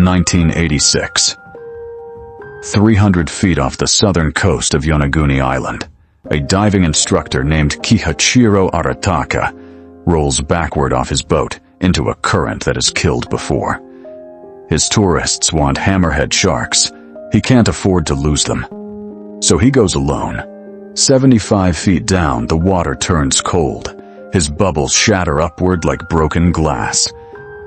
1986. 300 feet off the southern coast of Yonaguni Island, a diving instructor named Kihachiro Aratake rolls backward off his boat into a current that has killed before. His tourists want hammerhead sharks. He can't afford to lose them. So he goes alone. 75 feet down, the water turns cold. His bubbles shatter upward like broken glass.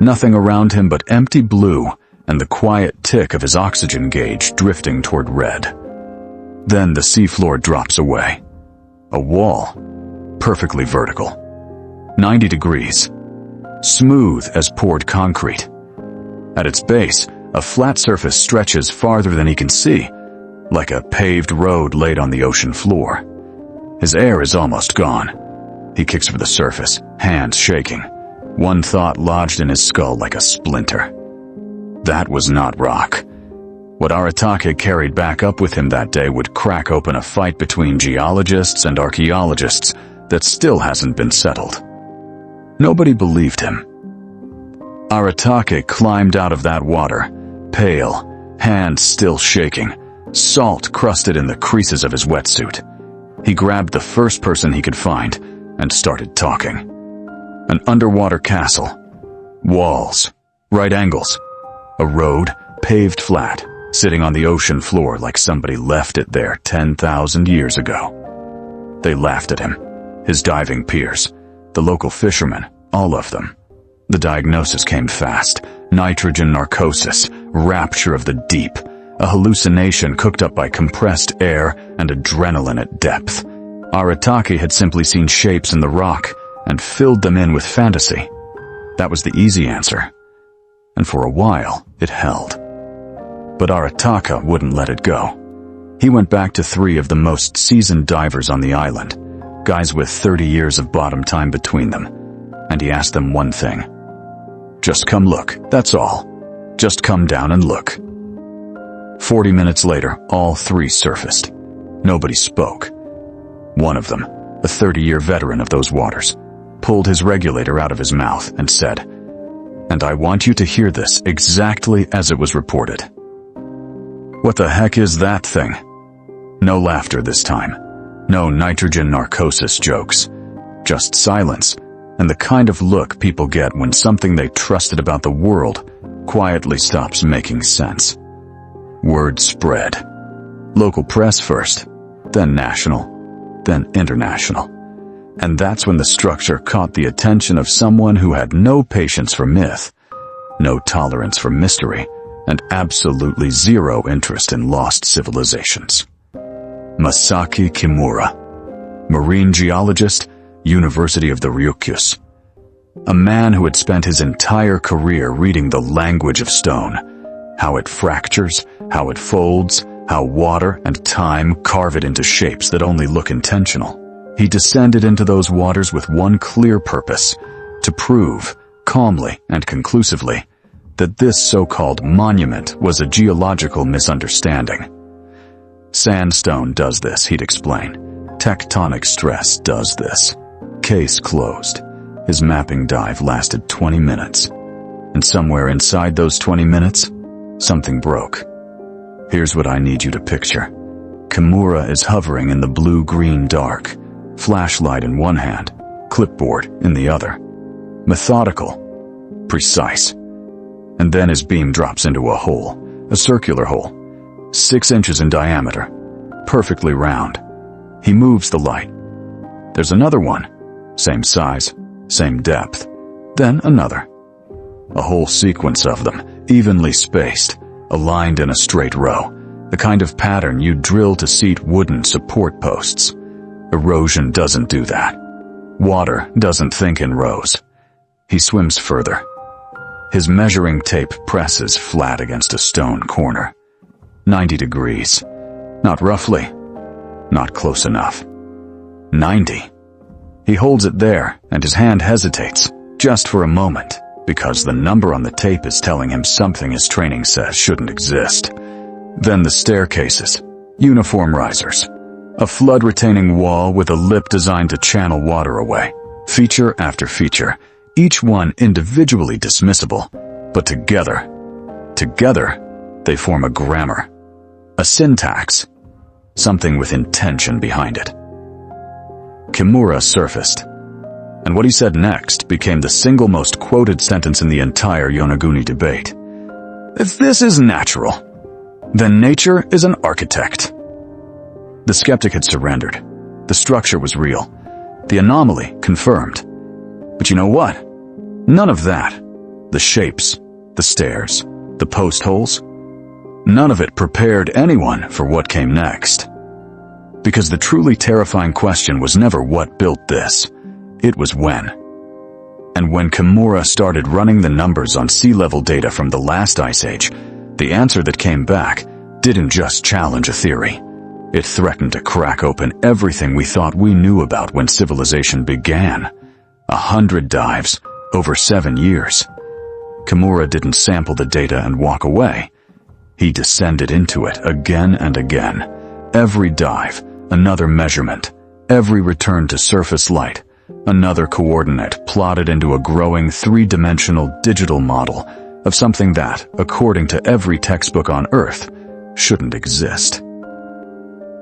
Nothing around him but empty blue and the quiet tick of his oxygen gauge drifting toward red. Then the seafloor drops away. A wall, perfectly vertical. 90 degrees. Smooth as poured concrete. At its base, a flat surface stretches farther than he can see, like a paved road laid on the ocean floor. His air is almost gone. He kicks for the surface, hands shaking. One thought lodged in his skull like a splinter. That was not rock. What Aratake carried back up with him that day would crack open a fight between geologists and archaeologists that still hasn't been settled. Nobody believed him. Aratake climbed out of that water, pale, hands still shaking, salt crusted in the creases of his wetsuit. He grabbed the first person he could find and started talking. An underwater castle. Walls. Right angles. A road, paved flat, sitting on the ocean floor like somebody left it there 10,000 years ago. They laughed at him. His diving peers. The local fishermen. All of them. The diagnosis came fast. Nitrogen narcosis. Rapture of the deep. A hallucination cooked up by compressed air and adrenaline at depth. Aratake had simply seen shapes in the rock and filled them in with fantasy. That was the easy answer. And for a while, it held. But Aratake wouldn't let it go. He went back to 3 of the most seasoned divers on the island, guys with 30 years of bottom time between them, and he asked them one thing. Just come look, that's all. Just come down and look. 40 minutes later, all 3 surfaced. Nobody spoke. One of them, a 30-year veteran of those waters, pulled his regulator out of his mouth and said, "And I want you to hear this exactly as it was reported." What the heck is that thing? No laughter this time. No nitrogen narcosis jokes. Just silence, and the kind of look people get when something they trusted about the world quietly stops making sense. Word spread. Local press first, then national, then international. And that's when the structure caught the attention of someone who had no patience for myth, no tolerance for mystery, and absolutely zero interest in lost civilizations. Masaki Kimura, marine geologist, University of the Ryukyus. A man who had spent his entire career reading the language of stone, how it fractures, how it folds, how water and time carve it into shapes that only look intentional. He descended into those waters with one clear purpose, to prove, calmly and conclusively, that this so-called monument was a geological misunderstanding. Sandstone does this, he'd explain. Tectonic stress does this. Case closed. His mapping dive lasted 20 minutes. And somewhere inside those 20 minutes, something broke. Here's what I need you to picture. Kimura is hovering in the blue-green dark, flashlight in one hand, clipboard in the other. Methodical, precise. And then his beam drops into a hole, a circular hole, 6 inches in diameter, perfectly round. He moves the light. There's another one, same size, same depth. Then another. A whole sequence of them, evenly spaced, aligned in a straight row, the kind of pattern you'd drill to seat wooden support posts. Erosion doesn't do that. Water doesn't think in rows. He swims further. His measuring tape presses flat against a stone corner. 90 degrees. Not roughly. Not close enough. 90. He holds it there, and his hand hesitates, just for a moment, because the number on the tape is telling him something his training says shouldn't exist. Then the staircases. Uniform risers. A flood-retaining wall with a lip designed to channel water away. Feature after feature, each one individually dismissible, but together Together, they form a grammar, a syntax, something with intention behind it. Kimura surfaced, and what he said next became the single most quoted sentence in the entire Yonaguni debate. If this is natural, then nature is an architect. The skeptic had surrendered. The structure was real. The anomaly confirmed. But you know what? None of that. The shapes, the stairs, the post holes, none of it prepared anyone for what came next. Because the truly terrifying question was never what built this, it was when. And when Kimura started running the numbers on sea level data from the last ice age, the answer that came back didn't just challenge a theory. It threatened to crack open everything we thought we knew about when civilization began. 100 dives, over 7 years. Kimura didn't sample the data and walk away. He descended into it again and again. Every dive, another measurement. Every return to surface light, another coordinate plotted into a growing three-dimensional digital model of something that, according to every textbook on Earth, shouldn't exist.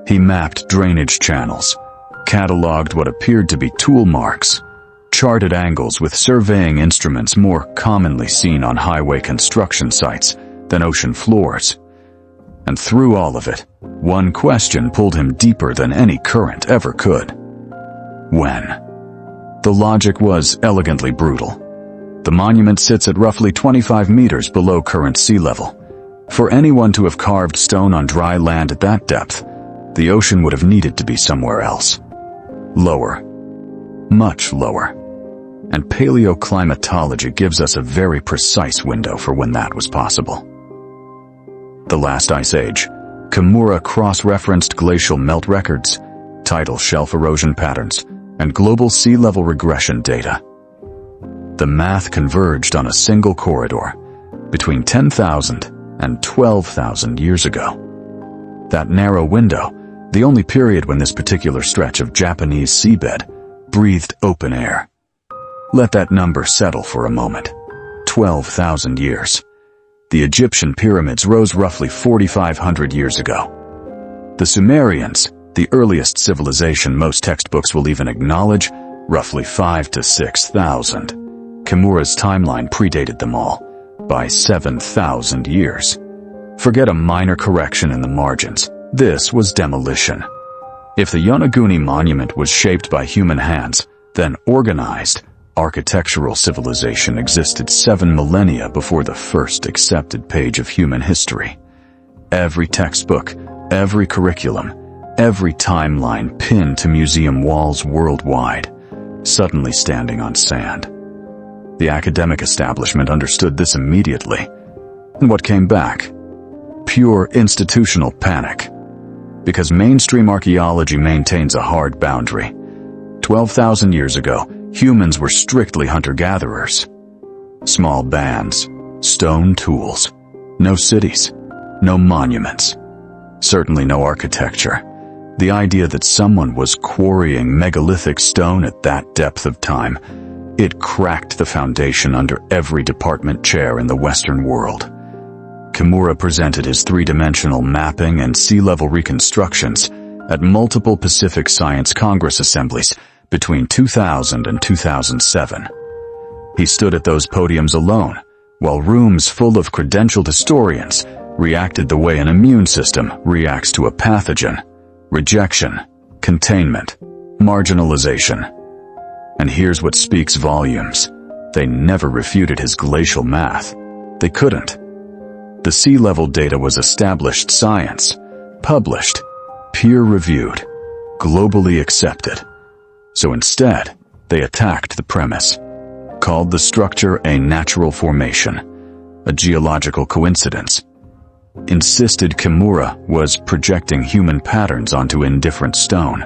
He mapped drainage channels, cataloged what appeared to be tool marks, charted angles with surveying instruments more commonly seen on highway construction sites than ocean floors. And through all of it, one question pulled him deeper than any current ever could. When? The logic was elegantly brutal. The monument sits at roughly 25 meters below current sea level. For anyone to have carved stone on dry land at that depth, the ocean would have needed to be somewhere else. Lower. Much lower. And paleoclimatology gives us a very precise window for when that was possible. The last ice age, Kimura cross-referenced glacial melt records, tidal shelf erosion patterns, and global sea level regression data. The math converged on a single corridor between 10,000 and 12,000 years ago. That narrow window, the only period when this particular stretch of Japanese seabed breathed open air. Let that number settle for a moment. 12,000 years. The Egyptian pyramids rose roughly 4,500 years ago. The Sumerians, the earliest civilization most textbooks will even acknowledge, roughly 5,000 to 6,000. Kimura's timeline predated them all by 7,000 years. Forget a minor correction in the margins. This was demolition. If the Yonaguni monument was shaped by human hands, then organized, architectural civilization existed 7 millennia before the first accepted page of human history. Every textbook, every curriculum, every timeline pinned to museum walls worldwide, suddenly standing on sand. The academic establishment understood this immediately. And what came back? Pure institutional panic. Because mainstream archaeology maintains a hard boundary. 12,000 years ago, humans were strictly hunter-gatherers. Small bands, stone tools, no cities, no monuments, certainly no architecture. The idea that someone was quarrying megalithic stone at that depth of time, it cracked the foundation under every department chair in the Western world. Kimura presented his three-dimensional mapping and sea level reconstructions at multiple Pacific Science Congress assemblies between 2000 and 2007. He stood at those podiums alone, while rooms full of credentialed historians reacted the way an immune system reacts to a pathogen: rejection, containment, marginalization. And here's what speaks volumes. They never refuted his glacial math. They couldn't. The sea level data was established science, published, peer-reviewed, globally accepted. So instead, they attacked the premise, called the structure a natural formation, a geological coincidence, insisted Kimura was projecting human patterns onto indifferent stone.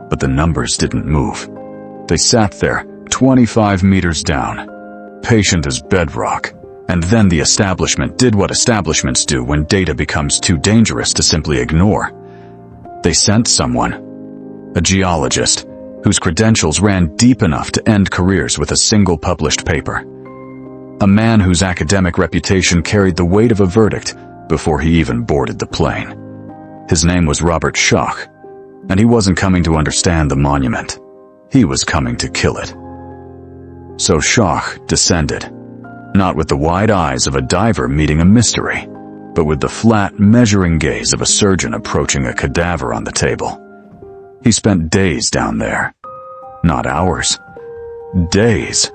But the numbers didn't move. They sat there, 25 meters down, patient as bedrock. And then the establishment did what establishments do when data becomes too dangerous to simply ignore. They sent someone, a geologist, whose credentials ran deep enough to end careers with a single published paper. A man whose academic reputation carried the weight of a verdict before he even boarded the plane. His name was Robert Schoch, and he wasn't coming to understand the monument. He was coming to kill it. So Schoch descended, not with the wide eyes of a diver meeting a mystery, but with the flat, measuring gaze of a surgeon approaching a cadaver on the table. He spent days down there. Not hours. Days.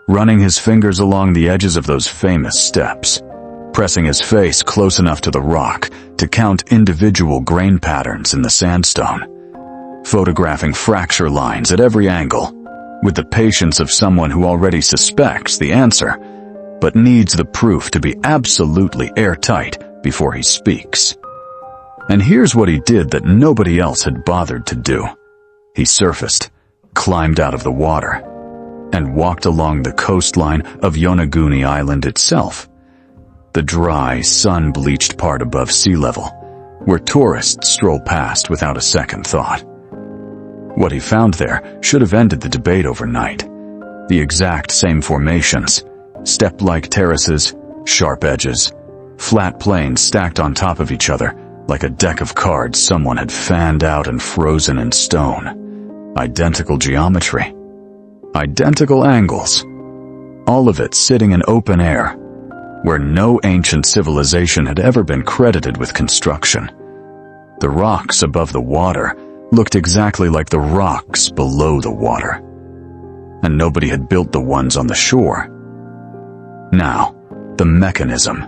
Running his fingers along the edges of those famous steps, pressing his face close enough to the rock to count individual grain patterns in the sandstone, photographing fracture lines at every angle, with the patience of someone who already suspects the answer, but needs the proof to be absolutely airtight before he speaks. And here's what he did that nobody else had bothered to do. He surfaced, climbed out of the water, and walked along the coastline of Yonaguni Island itself, the dry, sun-bleached part above sea level, where tourists stroll past without a second thought. What he found there should have ended the debate overnight. The exact same formations, step-like terraces, sharp edges, flat plains stacked on top of each other like a deck of cards someone had fanned out and frozen in stone. Identical geometry. Identical angles, all of it sitting in open air, where no ancient civilization had ever been credited with construction. The rocks above the water looked exactly like the rocks below the water, and nobody had built the ones on the shore. Now, the mechanism.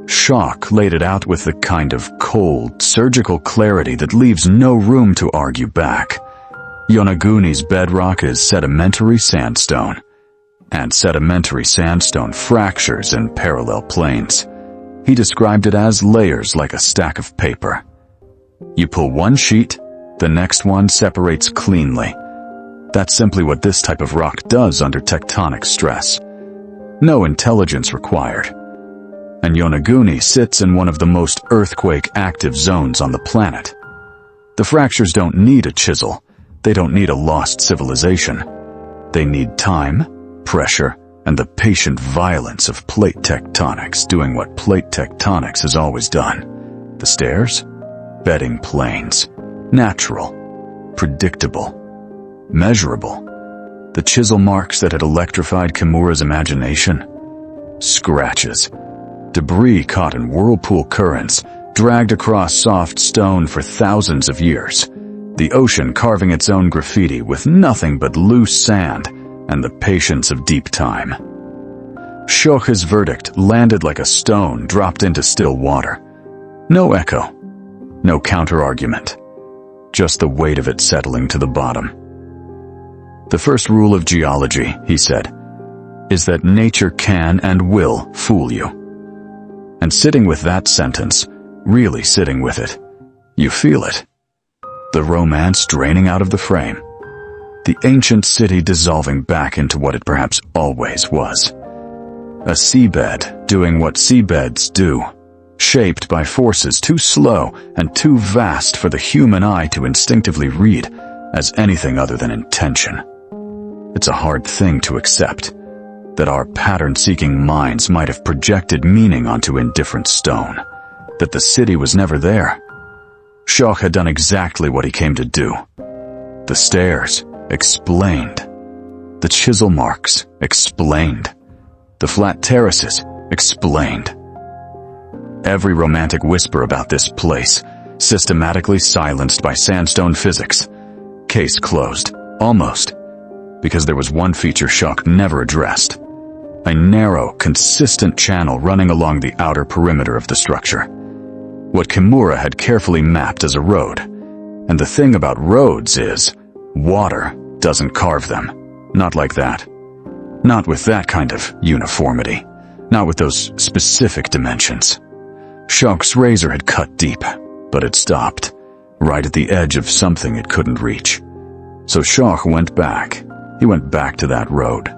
Schoch laid it out with the kind of cold, surgical clarity that leaves no room to argue back. Yonaguni's bedrock is sedimentary sandstone, and sedimentary sandstone fractures in parallel planes. He described it as layers like a stack of paper. You pull one sheet, the next one separates cleanly. That's simply what this type of rock does under tectonic stress. No intelligence required. And Yonaguni sits in one of the most earthquake-active zones on the planet. The fractures don't need a chisel. They don't need a lost civilization. They need time, pressure, and the patient violence of plate tectonics doing what plate tectonics has always done. The stairs? Bedding planes. Natural. Predictable. Measurable. The chisel marks that had electrified Kimura's imagination. Scratches. Debris caught in whirlpool currents, dragged across soft stone for thousands of years. The ocean carving its own graffiti with nothing but loose sand and the patience of deep time. Schoch's verdict landed like a stone dropped into still water. No echo, no counter-argument, just the weight of it settling to the bottom. The first rule of geology, he said, is that nature can and will fool you. And sitting with that sentence, really sitting with it, you feel it. The romance draining out of the frame. The ancient city dissolving back into what it perhaps always was. A seabed doing what seabeds do, shaped by forces too slow and too vast for the human eye to instinctively read as anything other than intention. It's a hard thing to accept, that our pattern-seeking minds might have projected meaning onto indifferent stone, that the city was never there. Schoch had done exactly what he came to do. The stairs, explained. The chisel marks, explained. The flat terraces, explained. Every romantic whisper about this place, systematically silenced by sandstone physics. Case closed, almost, because there was one feature Schoch never addressed. A narrow, consistent channel running along the outer perimeter of the structure. What Kimura had carefully mapped as a road. And the thing about roads is, water doesn't carve them. Not like that. Not with that kind of uniformity. Not with those specific dimensions. Schoch's razor had cut deep, but it stopped, right at the edge of something it couldn't reach. So Schoch went back. He went back to that road.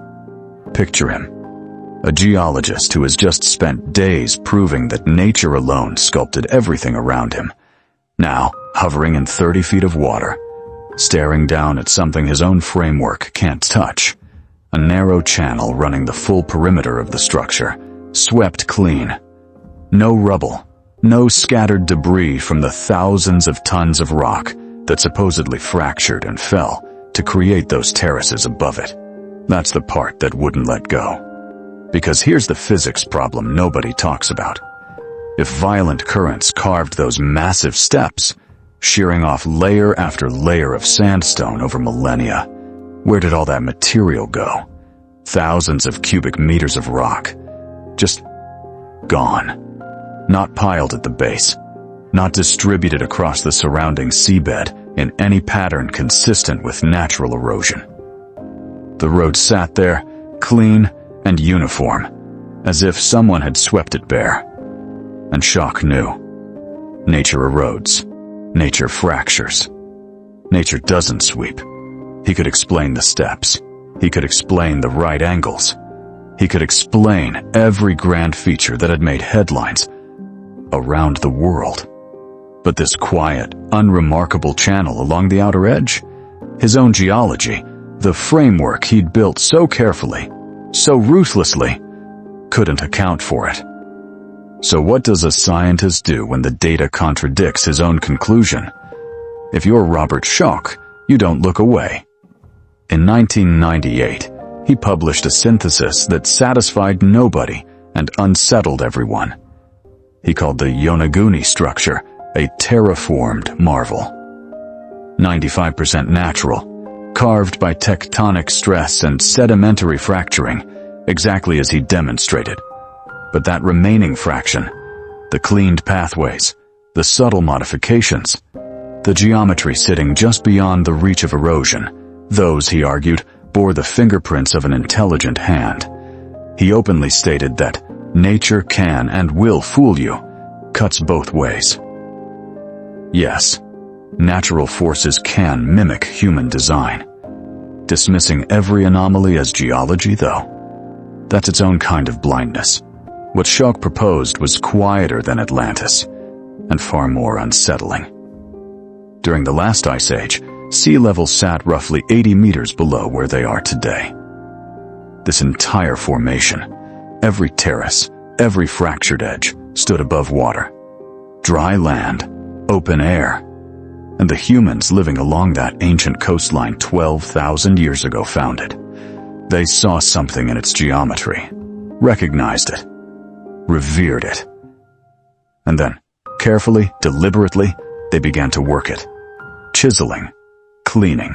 Picture him. A geologist who has just spent days proving that nature alone sculpted everything around him. Now, hovering in 30 feet of water, staring down at something his own framework can't touch. a narrow channel running the full perimeter of the structure, swept clean. No rubble, no scattered debris from the thousands of tons of rock that supposedly fractured and fell to create those terraces above it. That's the part that wouldn't let go. Because here's the physics problem nobody talks about. If violent currents carved those massive steps, shearing off layer after layer of sandstone over millennia, where did all that material go? Thousands of cubic meters of rock. Just gone. Not piled at the base. Not distributed across the surrounding seabed in any pattern consistent with natural erosion. The road sat there, clean and uniform, as if someone had swept it bare. And Shock knew. Nature erodes. Nature fractures. Nature doesn't sweep. He could explain the steps. He could explain the right angles. He could explain every grand feature that had made headlines around the world. But this quiet, unremarkable channel along the outer edge, his own geology, the framework he'd built so carefully, so ruthlessly, couldn't account for it. So what does a scientist do when the data contradicts his own conclusion? If you're Robert Schoch, you don't look away. In 1998, he published a synthesis that satisfied nobody and unsettled everyone. He called the Yonaguni structure a terraformed marvel. 95% natural, carved by tectonic stress and sedimentary fracturing, exactly as he demonstrated. But that remaining fraction, the cleaned pathways, the subtle modifications, the geometry sitting just beyond the reach of erosion, those, he argued, bore the fingerprints of an intelligent hand. He openly stated that nature can and will fool you, cuts both ways. Yes, natural forces can mimic human design. Dismissing every anomaly as geology, though, that's its own kind of blindness. What Schoch proposed was quieter than Atlantis, and far more unsettling. During the last ice age, sea levels sat roughly 80 meters below where they are today. This entire formation, every terrace, every fractured edge, stood above water. Dry land, open air, and the humans living along that ancient coastline 12,000 years ago found it. They saw something in its geometry, recognized it, revered it. And then, carefully, deliberately, they began to work it. Chiseling, cleaning,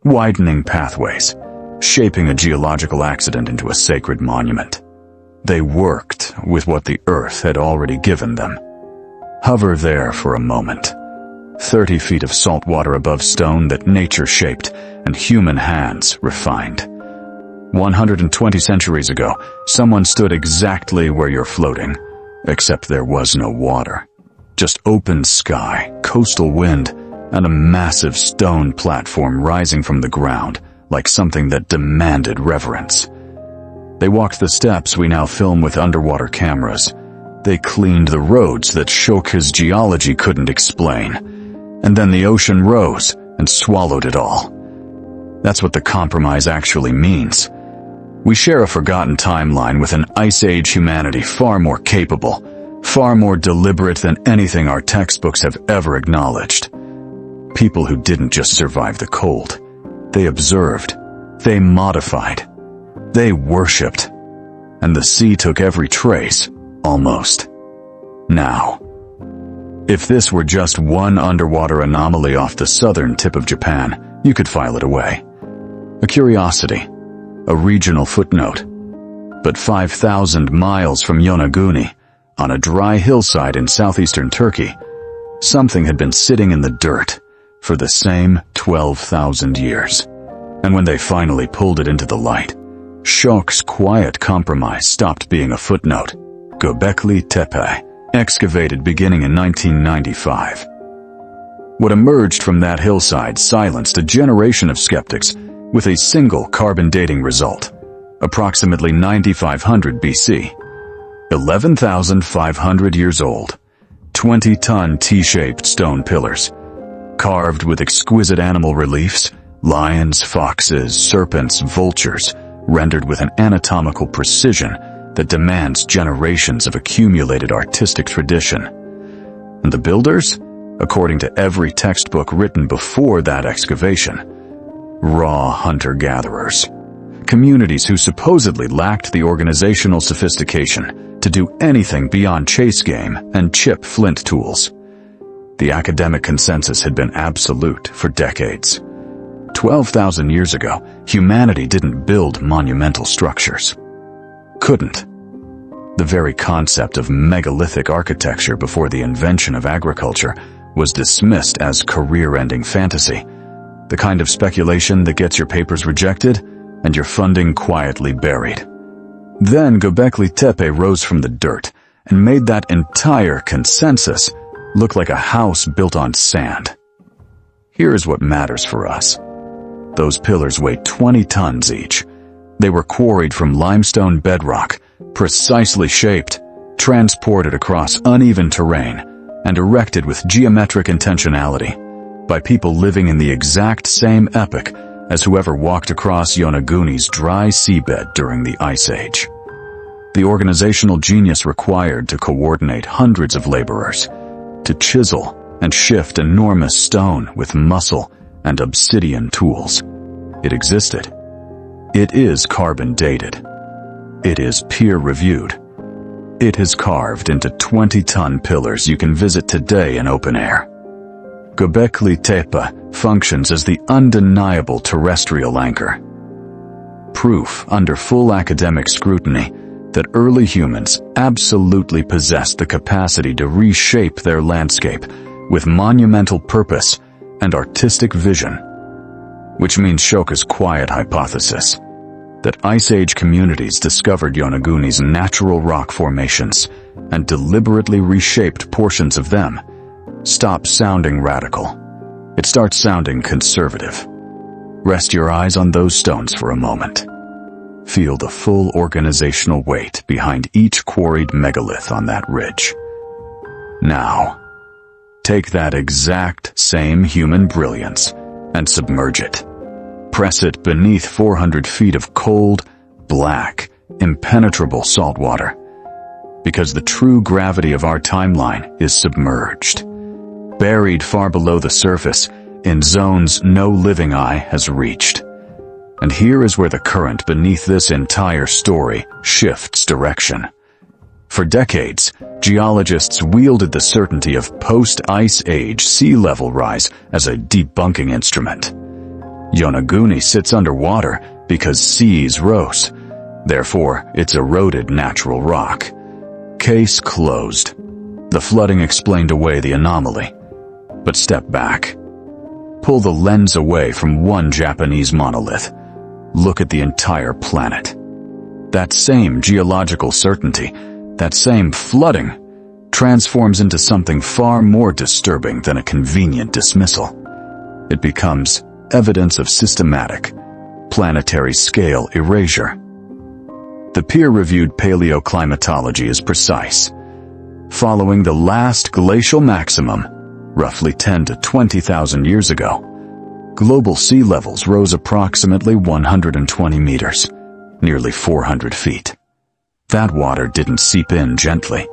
widening pathways, shaping a geological accident into a sacred monument. They worked with what the earth had already given them. Hover there for a moment. 30 feet of salt water above stone that nature shaped and human hands refined. 120 centuries ago, someone stood exactly where you're floating, except there was no water. Just open sky, coastal wind, and a massive stone platform rising from the ground like something that demanded reverence. They walked the steps we now film with underwater cameras. They cleaned the roads that Schoch's geology couldn't explain. And then the ocean rose and swallowed it all. That's what the compromise actually means. We share a forgotten timeline with an Ice Age humanity far more capable, far more deliberate than anything our textbooks have ever acknowledged. People who didn't just survive the cold. They observed. They modified. They worshipped. And the sea took every trace, almost. Now, if this were just one underwater anomaly off the southern tip of Japan, you could file it away. A curiosity, a regional footnote. But 5,000 miles from Yonaguni, on a dry hillside in southeastern Turkey, something had been sitting in the dirt for the same 12,000 years. And when they finally pulled it into the light, Schoch's quiet compromise stopped being a footnote. Göbekli Tepe, excavated beginning in 1995. What emerged from that hillside silenced a generation of skeptics with a single carbon dating result, approximately 9500 BC. 11,500 years old, 20-ton T-shaped stone pillars, carved with exquisite animal reliefs, lions, foxes, serpents, vultures, rendered with an anatomical precision that demands generations of accumulated artistic tradition. And the builders? According to every textbook written before that excavation, raw hunter-gatherers. Communities who supposedly lacked the organizational sophistication to do anything beyond chase game and chip flint tools. The academic consensus had been absolute for decades. 12,000 years ago, humanity didn't build monumental structures. Couldn't. The very concept of megalithic architecture before the invention of agriculture was dismissed as career-ending fantasy, the kind of speculation that gets your papers rejected and your funding quietly buried. Then Göbekli Tepe rose from the dirt and made that entire consensus look like a house built on sand. Here is what matters for us. Those pillars weighed 20 tons each. They were quarried from limestone bedrock, precisely shaped, transported across uneven terrain, and erected with geometric intentionality by people living in the exact same epoch as whoever walked across Yonaguni's dry seabed during the Ice Age. The organizational genius required to coordinate hundreds of laborers, to chisel and shift enormous stone with muscle and obsidian tools. It existed. It is carbon-dated. It is peer-reviewed. It is carved into 20-ton pillars you can visit today in open air. Göbekli Tepe functions as the undeniable terrestrial anchor. Proof, under full academic scrutiny, that early humans absolutely possessed the capacity to reshape their landscape with monumental purpose and artistic vision. Which means Shoka's quiet hypothesis that Ice Age communities discovered Yonaguni's natural rock formations and deliberately reshaped portions of them stops sounding radical. It starts sounding conservative. Rest your eyes on those stones for a moment. Feel the full organizational weight behind each quarried megalith on that ridge. Now, take that exact same human brilliance and submerge it. Press it beneath 400 feet of cold, black, impenetrable salt water. Because the true gravity of our timeline is submerged, buried far below the surface in zones no living eye has reached. And here is where the current beneath this entire story shifts direction. For decades, geologists wielded the certainty of post-Ice Age sea level rise as a debunking instrument. Yonaguni sits underwater because seas rose. Therefore, it's eroded natural rock. Case closed. The flooding explained away the anomaly. But step back. Pull the lens away from one Japanese monolith. Look at the entire planet. That same geological certainty, that same flooding, transforms into something far more disturbing than a convenient dismissal. It becomes evidence of systematic, planetary-scale erasure. The peer-reviewed paleoclimatology is precise. Following the last glacial maximum, roughly 10 to 20,000 years ago, global sea levels rose approximately 120 meters, nearly 400 feet. That water didn't seep in gently.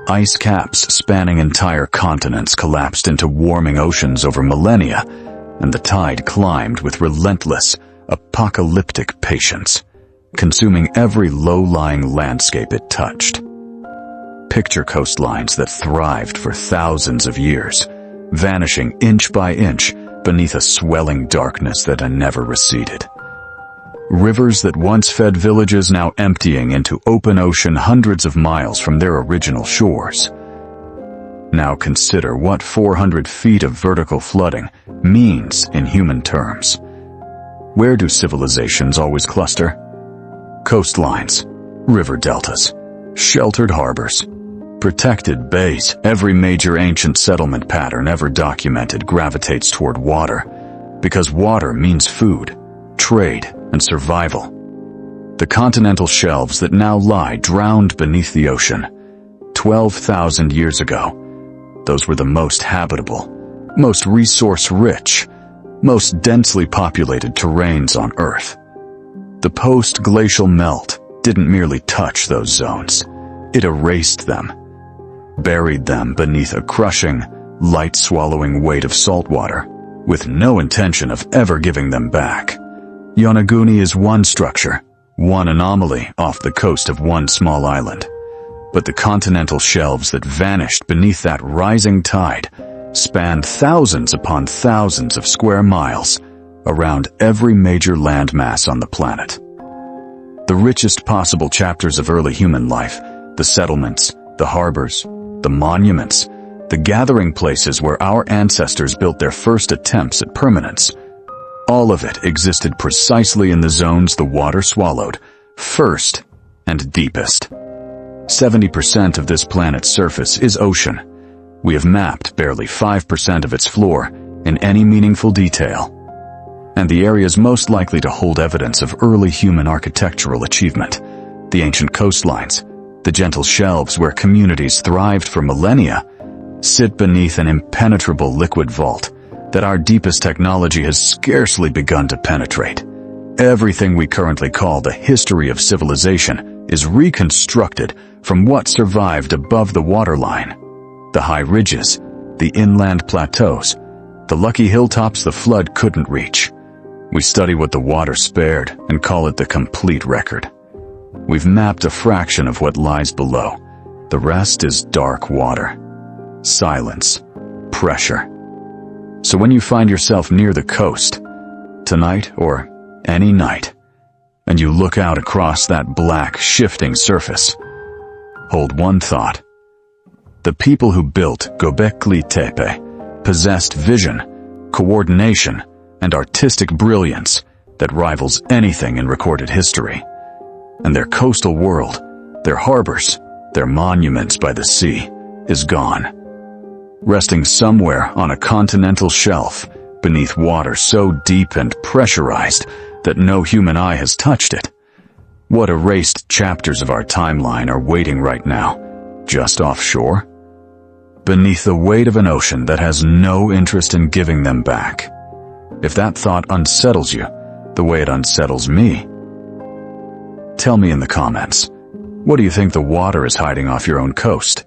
Ice caps spanning entire continents collapsed into warming oceans over millennia, and the tide climbed with relentless, apocalyptic patience, consuming every low-lying landscape it touched. Picture coastlines that thrived for thousands of years, vanishing inch by inch beneath a swelling darkness that never receded. Rivers that once fed villages now emptying into open ocean hundreds of miles from their original shores. Now consider what 400 feet of vertical flooding means in human terms. Where do civilizations always cluster? Coastlines, river deltas, sheltered harbors, protected bays. Every major ancient settlement pattern ever documented gravitates toward water, because water means food, trade, and survival. The continental shelves that now lie drowned beneath the ocean 12,000 years ago. Those were the most habitable, most resource-rich, most densely populated terrains on Earth. The post-glacial melt didn't merely touch those zones. It erased them, buried them beneath a crushing, light-swallowing weight of salt water, with no intention of ever giving them back. Yonaguni is one structure, one anomaly off the coast of one small island. But the continental shelves that vanished beneath that rising tide spanned thousands upon thousands of square miles around every major landmass on the planet. The richest possible chapters of early human life, the settlements, the harbors, the monuments, the gathering places where our ancestors built their first attempts at permanence, all of it existed precisely in the zones the water swallowed, first and deepest. 70% of this planet's surface is ocean. We have mapped barely 5% of its floor in any meaningful detail. And the areas most likely to hold evidence of early human architectural achievement, the ancient coastlines, the gentle shelves where communities thrived for millennia, sit beneath an impenetrable liquid vault that our deepest technology has scarcely begun to penetrate. Everything we currently call the history of civilization is reconstructed from what survived above the waterline. The high ridges, the inland plateaus, the lucky hilltops the flood couldn't reach. We study what the water spared and call it the complete record. We've mapped a fraction of what lies below. The rest is dark water, silence, pressure. So when you find yourself near the coast, tonight or any night, and you look out across that black, shifting surface, hold one thought. The people who built Göbekli Tepe possessed vision, coordination, and artistic brilliance that rivals anything in recorded history. And their coastal world, their harbors, their monuments by the sea, is gone. Resting somewhere on a continental shelf beneath water so deep and pressurized that no human eye has touched it. What erased chapters of our timeline are waiting right now, just offshore? Beneath the weight of an ocean that has no interest in giving them back. If that thought unsettles you, the way it unsettles me, tell me in the comments, what do you think the water is hiding off your own coast?